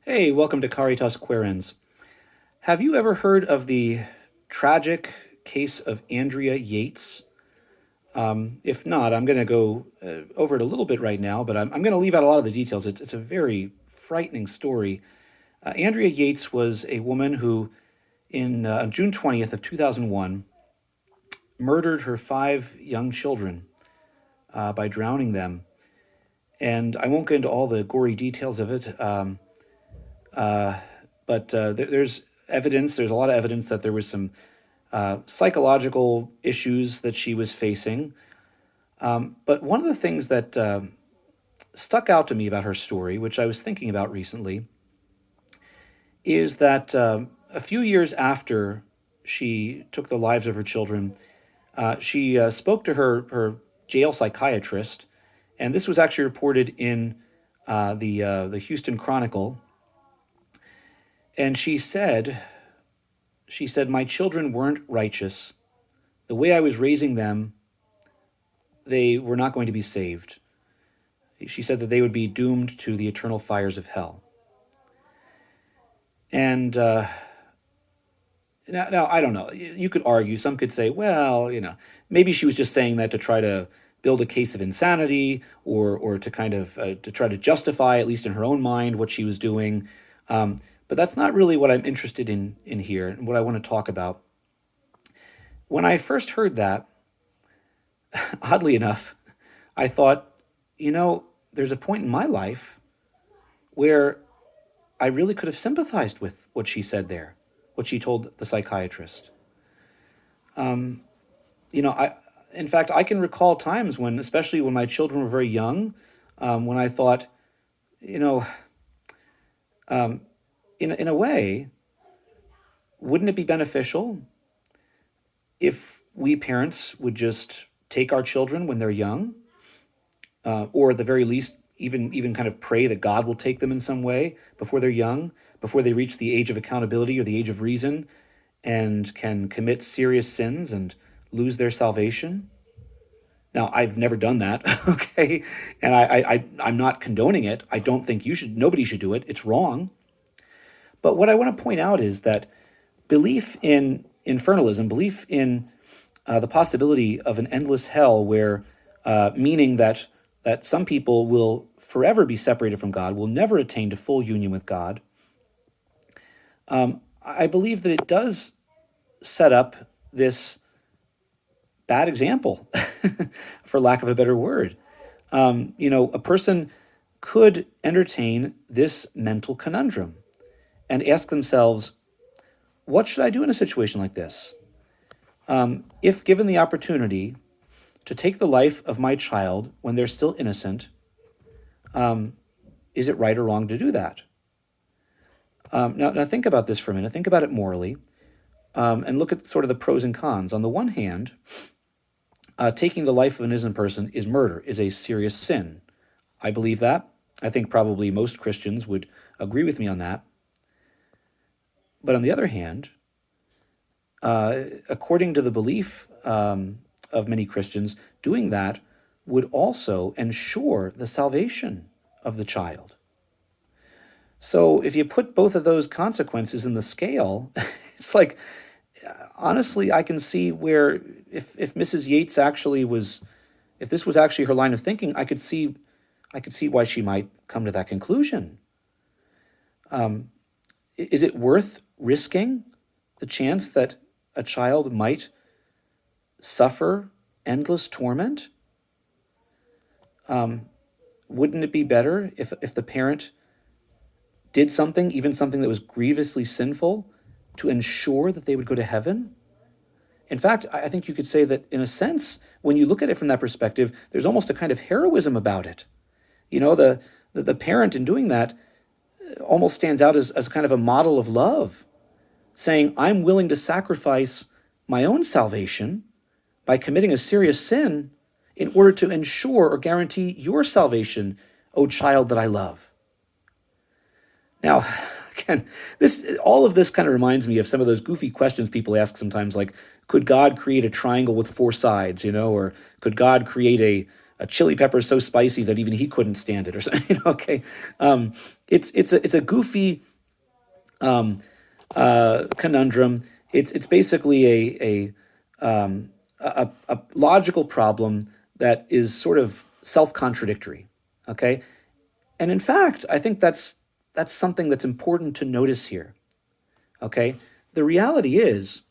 Hey, welcome to Caritas Querens. Have you ever heard of the tragic case of Andrea Yates? If not, I'm going to go over it a little bit right now, but I'm going to leave out a lot of the details. It's a very frightening story. Andrea Yates was a woman who, on June 20th of 2001, murdered her five young children by drowning them. And I won't get into all the gory details of it. There's evidence, there's a lot of evidence that there was some psychological issues that she was facing. But one of the things that stuck out to me about her story, which I was thinking about recently, is that a few years after she took the lives of her children, she spoke to her jail psychiatrist, and this was actually reported in the Houston Chronicle. And she said, my children weren't righteous. The way I was raising them, they were not going to be saved. She said that they would be doomed to the eternal fires of hell. And now, I don't know. You could argue, some could say, well, maybe she was just saying that to try to build a case of insanity or to kind of to try to justify, at least in her own mind, what she was doing. But that's not really what I'm interested in here and what I want to talk about. When I first heard that, oddly enough, I thought, there's a point in my life where I really could have sympathized with what she said there, what she told the psychiatrist. In fact, I can recall times when, especially when my children were very young, when I thought, um, in a way, wouldn't it be beneficial if we parents would just take our children when they're young, or at the very least, even kind of pray that God will take them in some way before they're young, before they reach the age of accountability or the age of reason, and can commit serious sins and lose their salvation? Now, I've never done that, okay, and I'm not condoning it. I don't think nobody should do it. It's wrong. But what I want to point out is that belief in infernalism, belief in the possibility of an endless hell, where meaning that some people will forever be separated from God, will never attain to full union with God. I believe that it does set up this bad example, for lack of a better word. A person could entertain this mental conundrum and ask themselves, what should I do in a situation like this? If given the opportunity to take the life of my child when they're still innocent, is it right or wrong to do that? Now think about this for a minute. Think about it morally, and look at sort of the pros and cons. On the one hand, taking the life of an innocent person is murder, is a serious sin. I believe that. I think probably most Christians would agree with me on that. But on the other hand, according to the belief of many Christians, doing that would also ensure the salvation of the child. So if you put both of those consequences in the scale, it's like, honestly, I can see where if Mrs. Yates if this was actually her line of thinking, I could see why she might come to that conclusion. Is it worth risking the chance that a child might suffer endless torment? Wouldn't it be better if the parent did something, even something that was grievously sinful, to ensure that they would go to heaven? In fact, I think you could say that, in a sense, when you look at it from that perspective, there's almost a kind of heroism about it. The parent in doing that almost stands out as kind of a model of love, saying, I'm willing to sacrifice my own salvation by committing a serious sin in order to ensure or guarantee your salvation, O child that I love. Now, again, all of this kind of reminds me of some of those goofy questions people ask sometimes, like, could God create a triangle with four sides, or could God create a chili pepper so spicy that even he couldn't stand it, or something. Okay, it's a goofy conundrum. It's basically a logical problem that is sort of self-contradictory. Okay, and in fact, I think that's something that's important to notice here. Okay, the reality is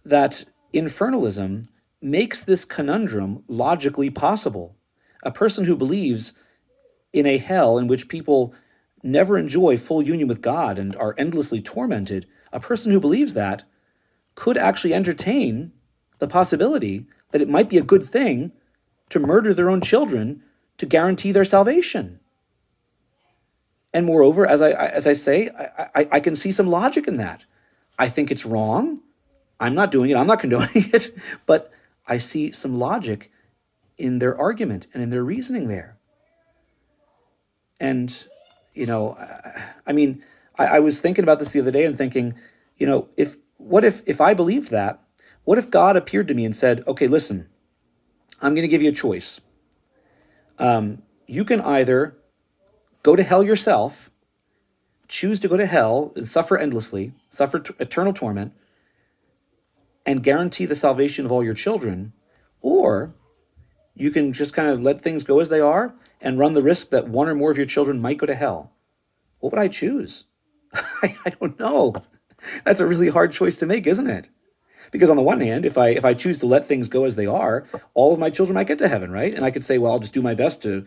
that infernalism makes this conundrum logically possible. A person who believes in a hell in which people never enjoy full union with God and are endlessly tormented, a person who believes that could actually entertain the possibility that it might be a good thing to murder their own children to guarantee their salvation. And moreover, as I say, I can see some logic in that. I think it's wrong. I'm not doing it. I'm not condoning it. But I see some logic in their argument and in their reasoning there. And, I mean, I was thinking about this the other day and thinking, if I believed that, what if God appeared to me and said, okay, listen, I'm going to give you a choice. You can either go to hell yourself, choose to go to hell and suffer endlessly, suffer eternal torment, and guarantee the salvation of all your children, or you can just kind of let things go as they are and run the risk that one or more of your children might go to hell. What would I choose? I don't know. That's a really hard choice to make, isn't it? Because on the one hand, if I choose to let things go as they are, all of my children might get to heaven, right? And I could say, well, I'll just do my best to,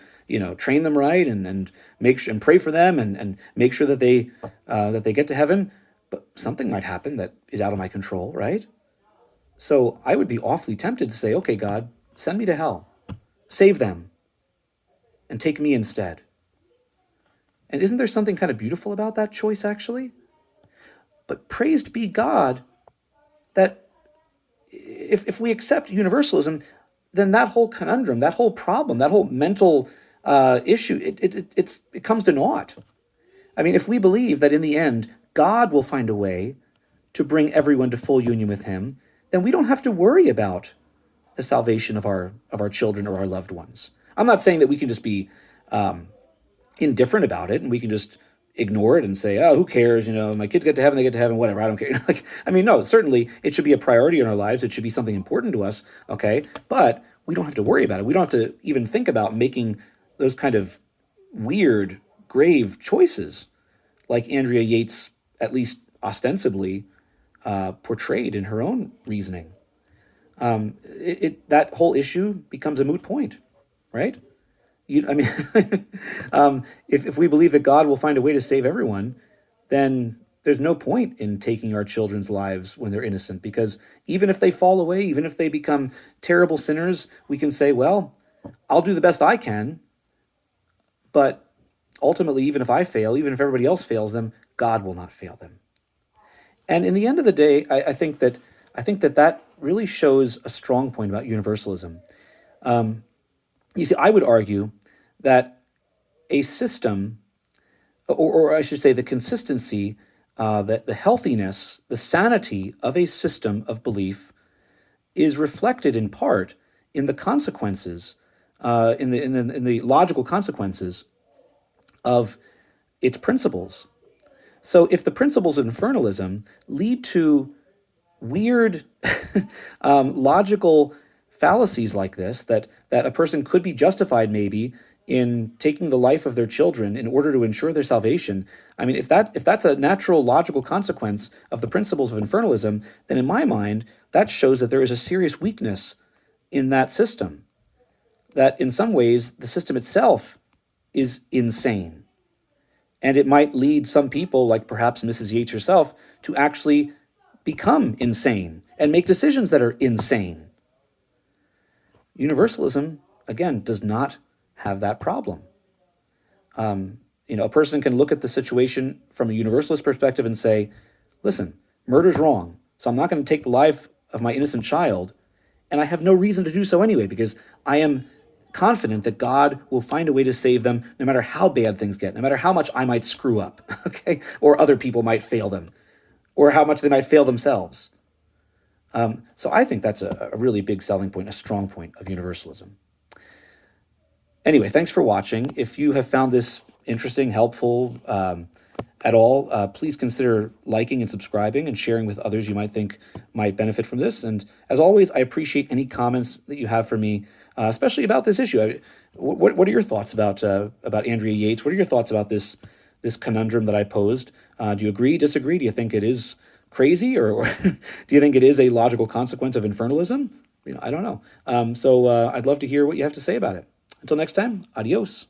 train them right and make sure and pray for them and make sure that they get to heaven. But something might happen that is out of my control, right? So I would be awfully tempted to say, okay, God, send me to hell, save them, and take me instead. And isn't there something kind of beautiful about that choice, actually? But praised be God that if we accept universalism, then that whole conundrum, that whole problem, that whole mental issue, it comes to naught. I mean, if we believe that in the end, God will find a way to bring everyone to full union with him, then we don't have to worry about the salvation of our children or our loved ones. I'm not saying that we can just be indifferent about it and we can just ignore it and say, oh, who cares? My kids get to heaven, they get to heaven, whatever, I don't care. No, certainly it should be a priority in our lives. It should be something important to us, okay? But we don't have to worry about it. We don't have to even think about making those kind of weird, grave choices like Andrea Yates, at least ostensibly, portrayed in her own reasoning. That whole issue becomes a moot point, right? If we believe that God will find a way to save everyone, then there's no point in taking our children's lives when they're innocent, because even if they fall away, even if they become terrible sinners, we can say, well, I'll do the best I can, but ultimately, even if I fail, even if everybody else fails them, God will not fail them. And in the end of the day, I think that really shows a strong point about universalism. You see, I would argue that a system, or I should say the consistency, the healthiness, the sanity of a system of belief is reflected in part in the consequences, in the logical consequences of its principles. So if the principles of infernalism lead to weird logical fallacies like this, that a person could be justified maybe in taking the life of their children in order to ensure their salvation. I mean, if that's a natural logical consequence of the principles of infernalism, then in my mind, that shows that there is a serious weakness in that system. That in some ways, the system itself is insane. And it might lead some people, like perhaps Mrs. Yates herself, to actually become insane and make decisions that are insane. Universalism, again, does not have that problem. A person can look at the situation from a universalist perspective and say, listen, murder's wrong, so I'm not going to take the life of my innocent child, and I have no reason to do so anyway, because I am confident that God will find a way to save them no matter how bad things get, no matter how much I might screw up, okay, or other people might fail them, or how much they might fail themselves. So I think that's a really big selling point, a strong point of universalism. Anyway, thanks for watching. If you have found this interesting, helpful at all, please consider liking and subscribing and sharing with others you might think might benefit from this. And as always, I appreciate any comments that you have for me, especially about this issue. What are your thoughts about Andrea Yates? What are your thoughts about this conundrum that I posed? Do you agree, disagree? Do you think it is crazy, or do you think it is a logical consequence of infernalism? I don't know. So I'd love to hear what you have to say about it. Until next time, adios.